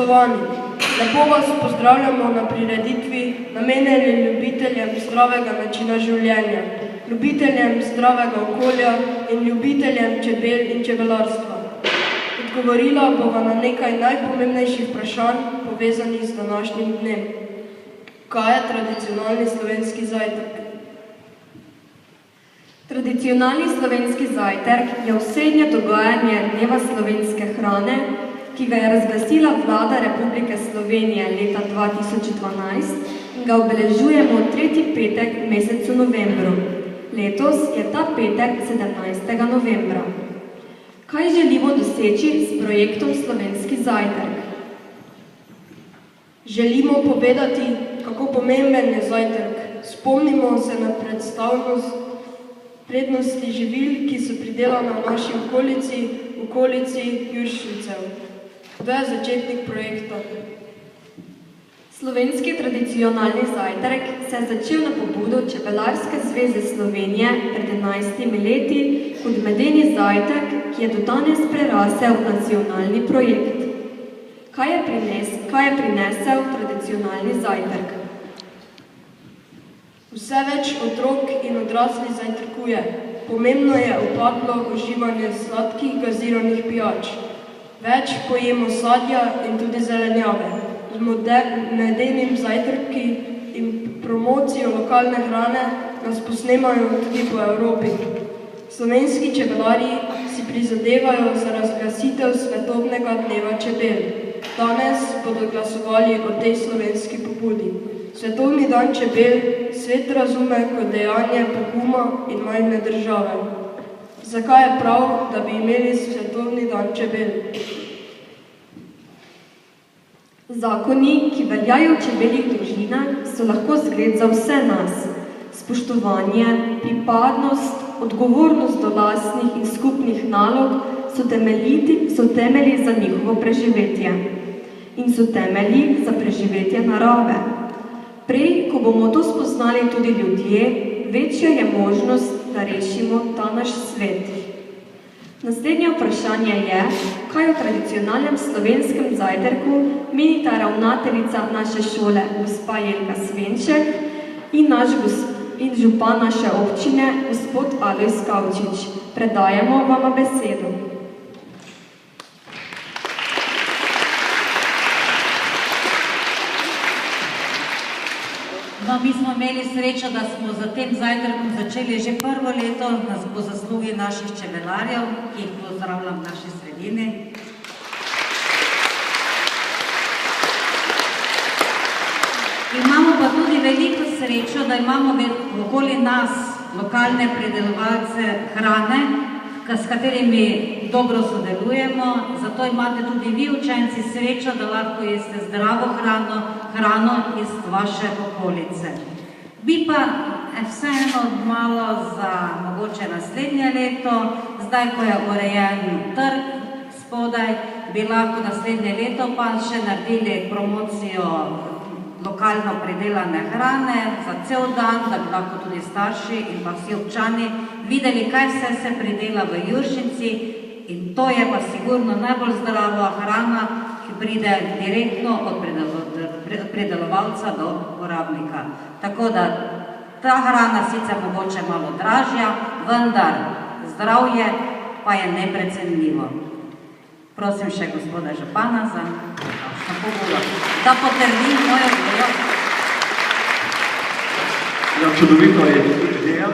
Lepo vas pozdravljamo na prireditvi namenjeni ljubiteljem zdravega načina življenja, ljubiteljem zdravega okolja in ljubiteljem čebel in čebelarstva. Odgovorila bova na nekaj najpomembnejših vprašanj povezanih z današnjim dnem. Kaj je tradicionalni slovenski zajtrk? Tradicionalni slovenski zajtrk je osrednje dogajanje Dneva slovenske hrane, ki ga je razglasila Vlada Republike Slovenije leta 2012 in ga obeležujemo tretji petek v mesecu novembru. Letos je ta petek 17. novembra. Kaj želimo doseči s projektom Slovenski zajtrk? Želimo povedati, kako pomemben je zajtrk. Spomnimo se na prednosti živil, ki so pridelane v naši okolici Juršincev. Kdo je začetnik projekta? Slovenski tradicionalni zajtrk se je začel na pobudo Čebelarske zveze Slovenije pred 11 leti kot medeni zajtrk, ki je do danes prerasel v nacionalni projekt. Kaj je prinesel tradicionalni zajtrk? Vse več otrok in odraslih zajtrkuje. Pomembno je upadlo uživanje sladkih gaziranih pijač. Več pojemo sadja in tudi zelenjave. Z medenim zajtrki in promocijo lokalne hrane nas posnemajo tudi po Evropi. Slovenski čebelarji si prizadevajo za razglasitev Svetovnega dneva čebel. Danes bodo glasovali o tej slovenski pobudi. Svetovni dan čebel svet razume kot dejanje poguma in majhne države. Zakaj je prav, da bi imeli Svetovni dan čebel? Zakoni, ki veljajo v čebeljih družinah, so lahko zgled za vse nas. Spoštovanje, pripadnost, odgovornost do lastnih in skupnih nalog so temelji za njihovo preživetje. In so temelji za preživetje narave. Prej, ko bomo to spoznali tudi ljudje, večja je možnost, da rešimo ta naš svet. Naslednje vprašanje je, kaj o tradicionalnem slovenskem zajtrku menita ravnateljica naše šole, gospa Jelka Svenček, in župan naše občine, gospod Alojz Kavčič. Predajamo vama besedo. No, mi smo imeli srečo, da smo za tem zajtrkom začeli že prvo leto po zaslugi naših čebelarjev, ki jih pozdravljam v naši sredini. Imamo pa tudi veliko srečo, da imamo okoli nas lokalne pridelovalce hrane, s katerimi dobro sodelujemo, zato imate tudi vi, učenci, srečo, da lahko jeste zdravo hrano iz vaše okolice. Bi pa vseeno malo za mogoče naslednje leto, zdaj, ko je urejen trg spodaj, bi lahko naslednje leto pa še naredili promocijo lokalno pridelane hrane za cel dan, da bi lahko tudi starši in pa vsi občani videli, kaj vse se pridela v Juršinci, in to je pa sigurno najbolj zdrava hrana, ki pride direktno od pridelovalca do porabnika. Tako da ta hrana sicer mogoče malo dražja, vendar zdravje pa je neprecenljivo. Prosim še gospoda župana za pobudo, da potrdim mojo idejo. Ja, čudovita je ideja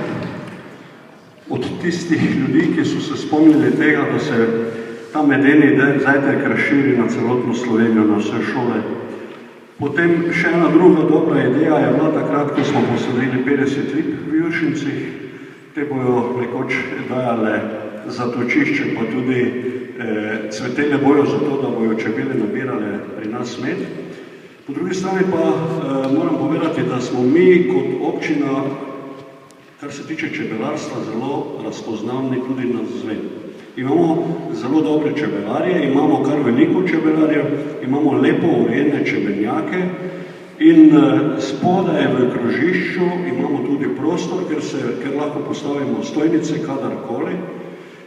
od tistih ljudi, ki so se spomnili tega, da se ta medeni zajtrk razširi na celotno Slovenijo, na vse šole. Potem še ena druga dobra ideja je bila takrat, ko smo posadili 50 lip v Juršincih. Te bojo nekoč dajale zatočišče, pa tudi cvetele bojo za to, da bojo čebele nabirale pri nas med. Po drugi strani pa moram povedati, da smo mi kot občina, kar se tiče čebelarstva, zelo razpoznavni tudi na zven. Imamo zelo dobre čebelarje, imamo kar veliko čebelarjev, imamo lepo urejene čebelnjake in spodaj v krožišču imamo tudi prostor, ker lahko postavimo stojnice kadarkoli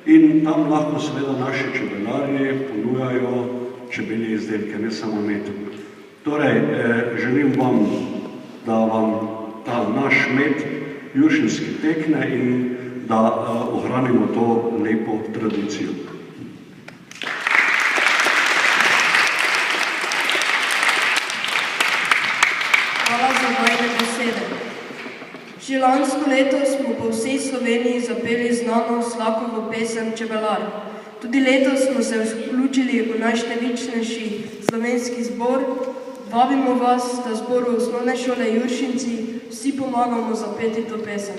in tam lahko seveda naši čebelarji ponujajo čebelje izdelke, ne samo med. Torej, želim vam, da vam ta naš med juršinski tekne in da ohranimo to lepo tradicijo. Hvala za vajne besede. Že lansko leto smo po vsej Sloveniji zapeli znano Slakovo pesem Čebelar. Tudi letos smo se vključili v najštevilčnejši slovenski zbor. Vabimo vas, da zboru osnovne šole Juršinci vsi pomagamo zapeti to pesem.